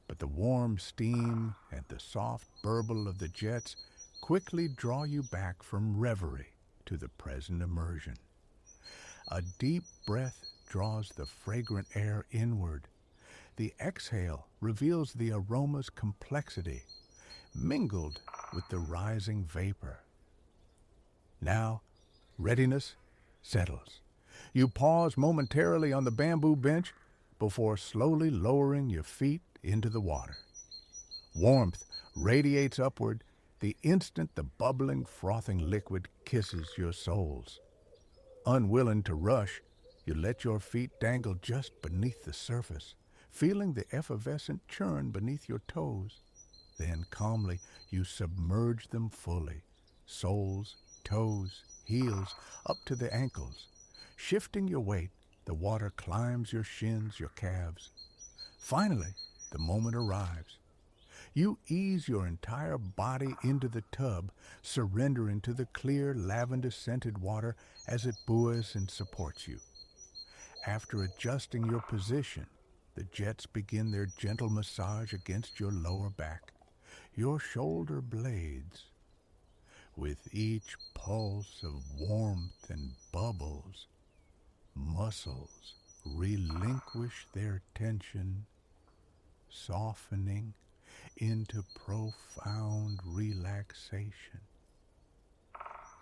But the warm steam and the soft burble of the jets quickly draw you back from reverie to the present immersion. A deep breath draws the fragrant air inward. The exhale reveals the aroma's complexity, mingled with the rising vapor. Now, readiness settles. You pause momentarily on the bamboo bench before slowly lowering your feet into the water. Warmth radiates upward the instant the bubbling, frothing liquid kisses your soles. Unwilling to rush, you let your feet dangle just beneath the surface, feeling the effervescent churn beneath your toes. Then calmly you submerge them fully, soles, toes, heels, up to the ankles. Shifting your weight, the water climbs your shins, your calves. Finally, the moment arrives. You ease your entire body into the tub, surrendering to the clear, lavender-scented water as it buoys and supports you. After adjusting your position, the jets begin their gentle massage against your lower back, your shoulder blades. With each pulse of warmth and bubbles, muscles relinquish their tension, softening into profound relaxation.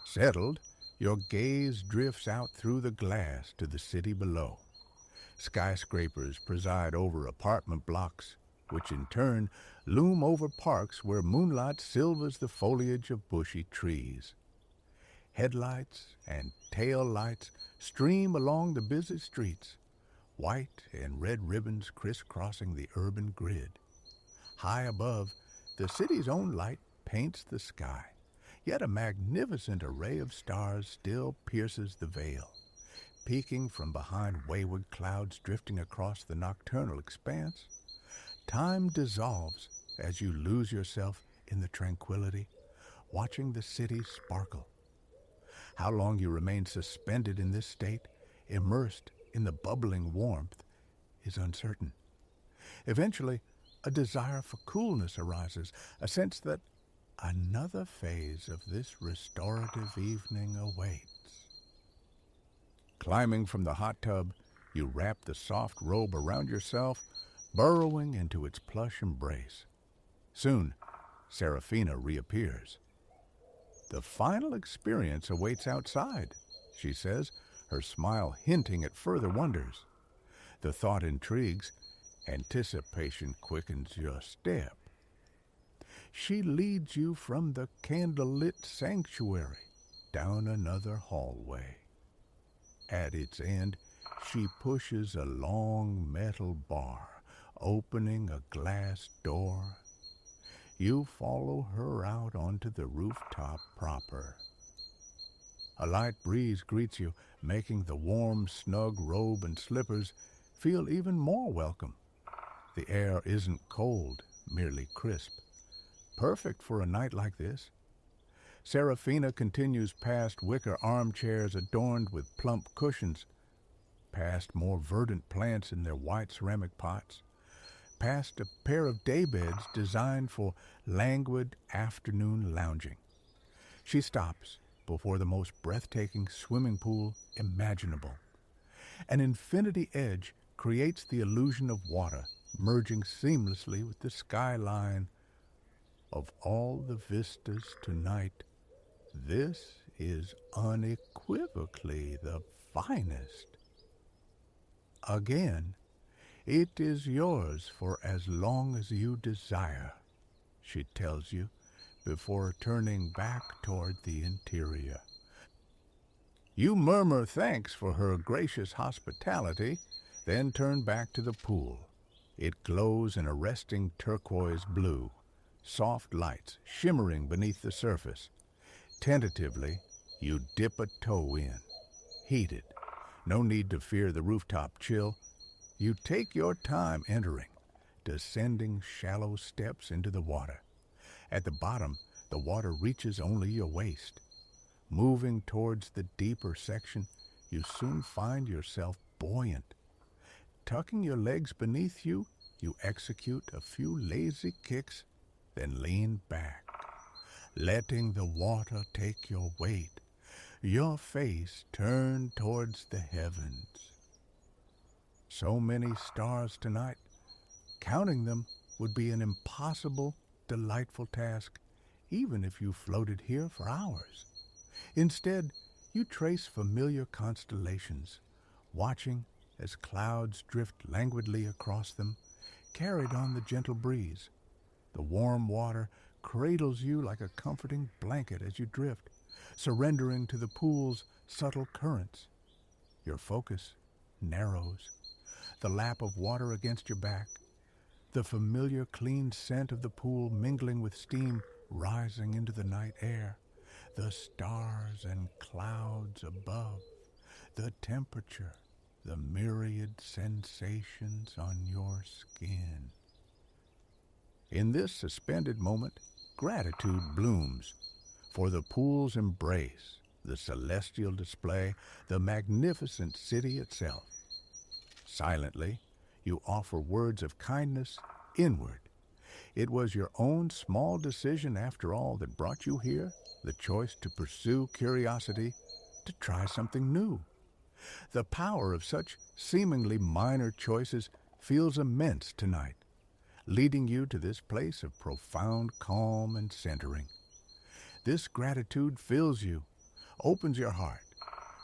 Settled, your gaze drifts out through the glass to the city below. Skyscrapers preside over apartment blocks, which in turn loom over parks where moonlight silvers the foliage of bushy trees. Headlights and tail lights stream along the busy streets, white and red ribbons crisscrossing the urban grid. High above, the city's own light paints the sky, yet a magnificent array of stars still pierces the veil. Peeking from behind wayward clouds drifting across the nocturnal expanse, time dissolves as you lose yourself in the tranquility, watching the city sparkle. How long you remain suspended in this state, immersed in the bubbling warmth, is uncertain. Eventually, a desire for coolness arises, a sense that another phase of this restorative evening awaits. Climbing from the hot tub, you wrap the soft robe around yourself, burrowing into its plush embrace. Soon, Serafina reappears. The final experience awaits outside, she says, her smile hinting at further wonders. The thought intrigues, anticipation quickens your step. She leads you from the candlelit sanctuary down another hallway. At its end, she pushes a long metal bar, opening a glass door. You follow her out onto the rooftop proper. A light breeze greets you, making the warm, snug robe and slippers feel even more welcome. The air isn't cold, merely crisp. Perfect for a night like this. Serafina continues past wicker armchairs adorned with plump cushions, past more verdant plants in their white ceramic pots, past a pair of daybeds designed for languid afternoon lounging. She stops before the most breathtaking swimming pool imaginable. An infinity edge creates the illusion of water merging seamlessly with the skyline. Of all the vistas tonight, this is unequivocally the finest. Again, it is yours for as long as you desire, she tells you before turning back toward the interior. You murmur thanks for her gracious hospitality, then turn back to the pool. It glows an arresting turquoise blue, soft lights shimmering beneath the surface. Tentatively, you dip a toe in. Heated. No need to fear the rooftop chill. You take your time entering, descending shallow steps into the water. At the bottom, the water reaches only your waist. Moving towards the deeper section, you soon find yourself buoyant. Tucking your legs beneath you, you execute a few lazy kicks, then lean back, letting the water take your weight, your face turned towards the heavens. So many stars tonight, counting them would be an impossible, delightful task, even if you floated here for hours. Instead, you trace familiar constellations, watching as clouds drift languidly across them, carried on the gentle breeze. The warm water cradles you like a comforting blanket as you drift, surrendering to the pool's subtle currents. Your focus narrows, the lap of water against your back, the familiar clean scent of the pool mingling with steam rising into the night air, the stars and clouds above, the temperature, the myriad sensations on your skin. In this suspended moment, gratitude blooms for the pool's embrace, the celestial display, the magnificent city itself. Silently, you offer words of kindness inward. It was your own small decision, after all, that brought you here, the choice to pursue curiosity, to try something new. The power of such seemingly minor choices feels immense tonight, leading you to this place of profound calm and centering. This gratitude fills you, opens your heart,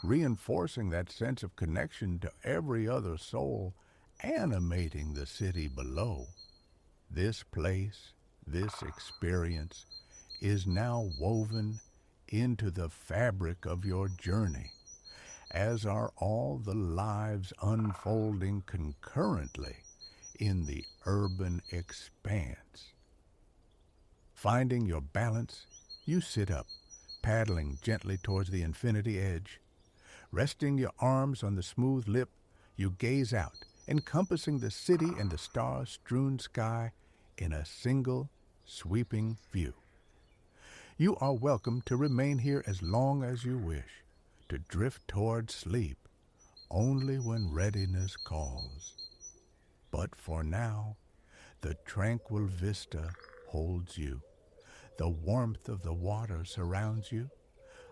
reinforcing that sense of connection to every other soul, animating the city below. This place, this experience, is now woven into the fabric of your journey, as are all the lives unfolding concurrently in the urban expanse. Finding your balance, you sit up, paddling gently towards the infinity edge. Resting your arms on the smooth lip, you gaze out, encompassing the city and the star-strewn sky in a single, sweeping view. You are welcome to remain here as long as you wish, to drift toward sleep only when readiness calls. But for now, the tranquil vista holds you. The warmth of the water surrounds you.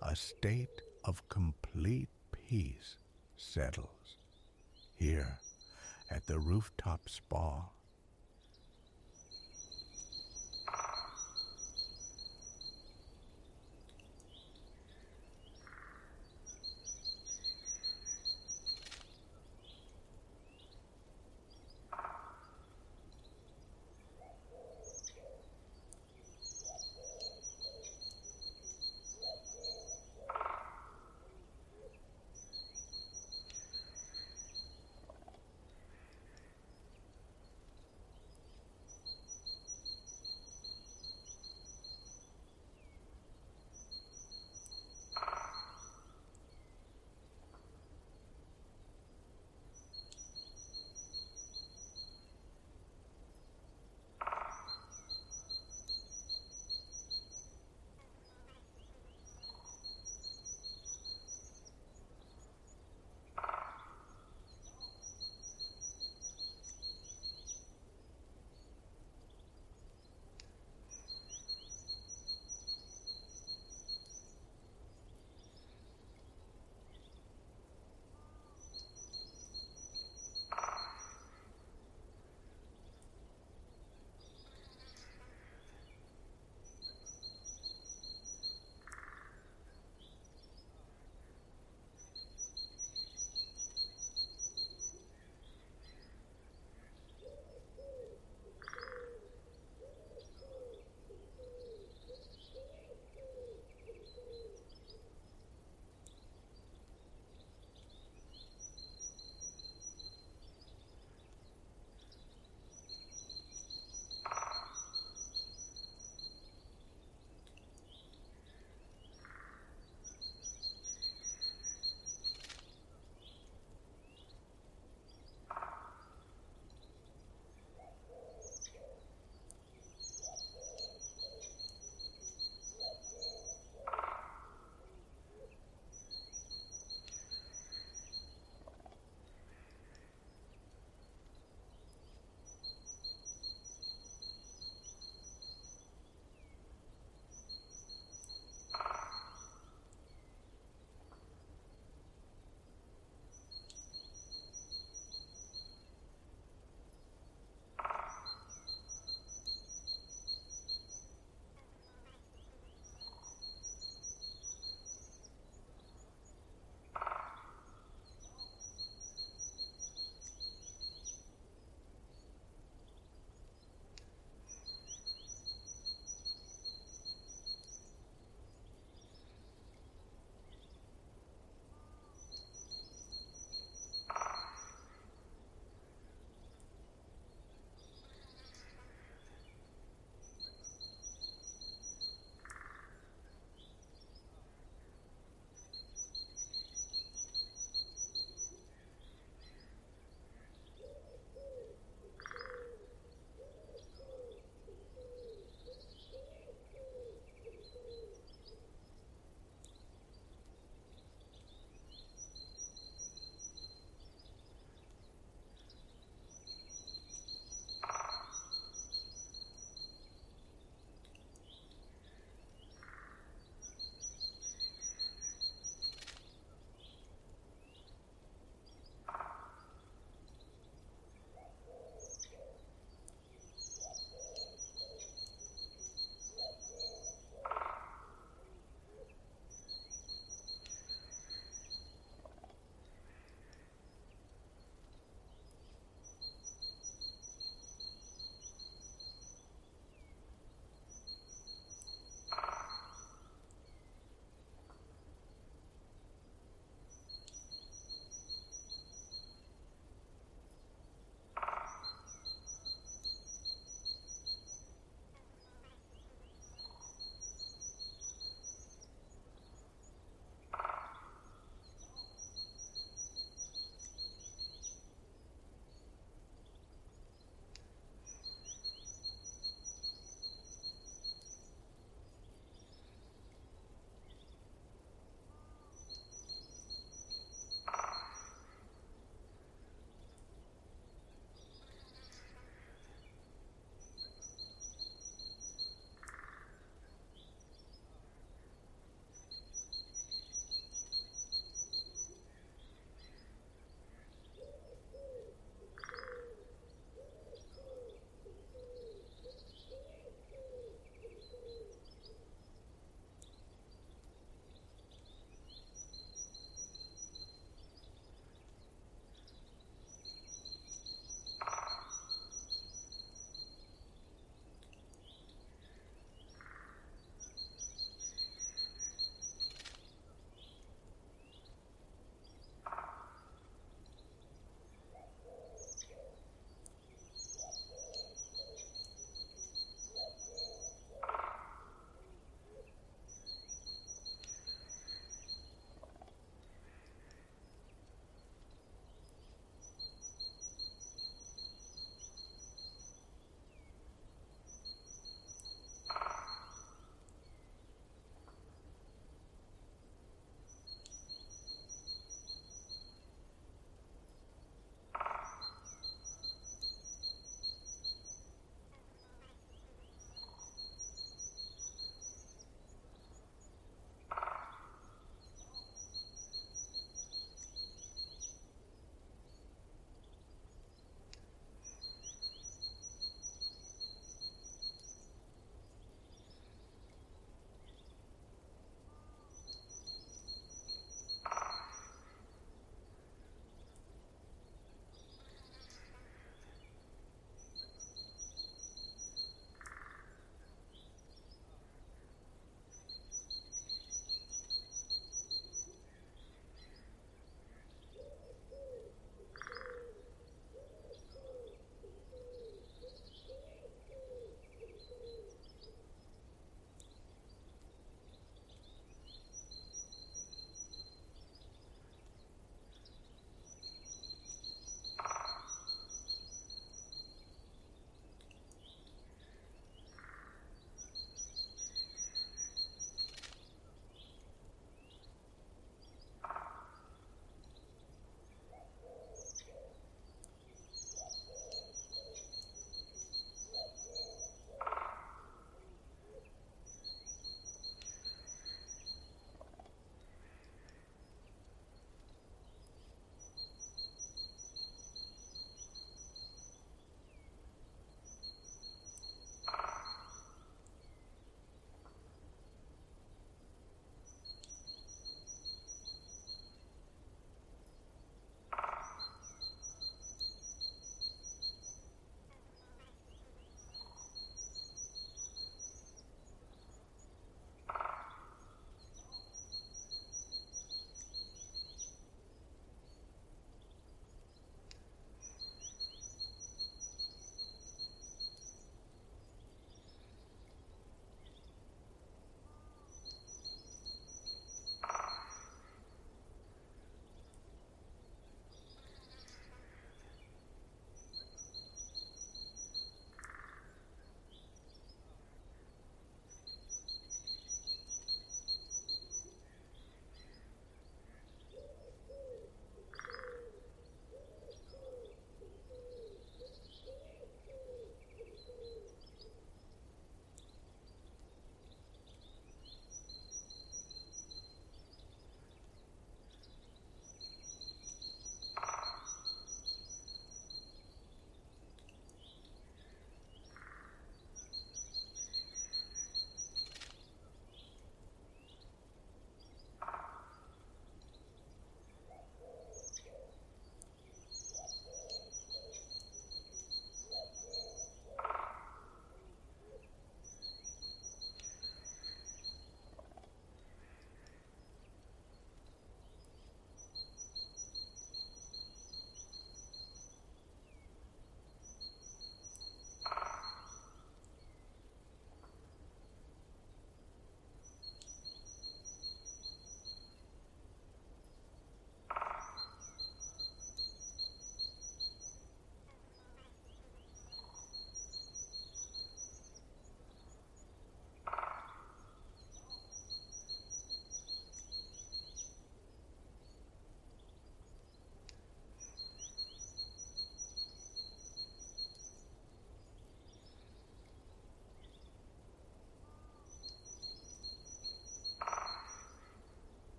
A state of complete peace settles. Here, at the rooftop spa,